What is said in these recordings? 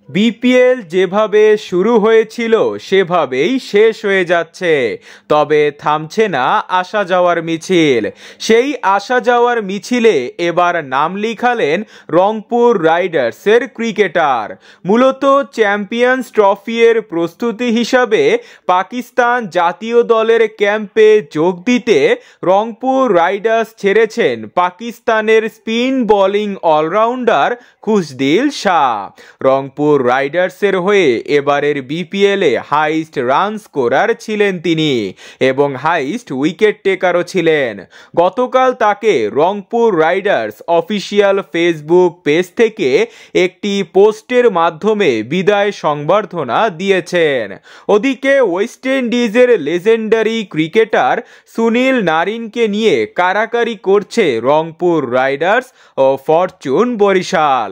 BPL যেভাবে শুরু হয়েছিল সেভাবেই শেষ হয়ে যাচ্ছে, তবে থামছে না আসা যাওয়ার মিছিল। সেই আসা যাওয়ার মিছিলে এবার নাম লিখালেন রংপুর রাইডার্সের ক্রিকেটার। মূলত চ্যাম্পিয়ন্স ট্রফির প্রস্তুতি হিসাবে পাকিস্তান জাতীয় দলের ক্যাম্পে যোগ দিতে রংপুর রাইডার্স ছেড়েছেন পাকিস্তানের spin bowling allrounder Khushdil Shah. Rangpur রাইডার্সের হয়ে এবারের বিপিএলে হাইস্ট রান স্কোরার ছিলেন তিনি এবং হাইস্ট উইকেট টেকারও ছিলেন। গতকাল তাকে Rangpur Riders official Facebook page থেকে একটি পোস্টের মাধ্যমে বিদায় সংবর্ধনা দিয়েছেন। ওদিকে ওয়েস্ট ইন্ডিজের লেজেন্ডারি ক্রিকেটার সুনীল নারিনকে নিয়ে কারাকারি করছে রংপুর রাইডার্স ও ফরচুন বরিশাল।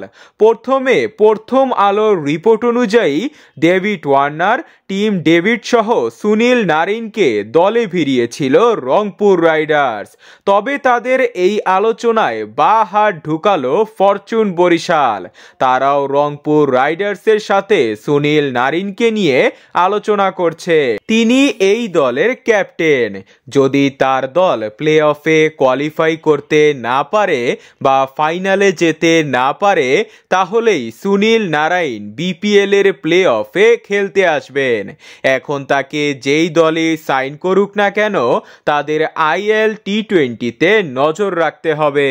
প্রথম আলোর রিপোর্ট অনুযায়ী ডেভিড ওয়ার্নার, টিম ডেভিড সহ সুনীল নারিনকে দলে ভিড়িয়েছিল রংপুর রাইডার্স। তবে তাদের এই আলোচনায় বা হাত ঢুকালো ফরচুন বরিশাল। তারাও রংপুর রাইডার্সের সাথে সুনীল নারিনকে নিয়ে আলোচনা করছে। তিনি এই দলের ক্যাপ্টেন। যদি তার দল প্লে অফে কোয়ালিফাই করতে না পারে বা ফাইনালে যেতে না পারে তাহলেই সুনীল নারাইন বিপিএল এর প্লে অফে খেলতে আসবেন। এখন তাকে যেই দলে সাইন করুক না কেন তাদের IL T20-তে নজর রাখতে হবে।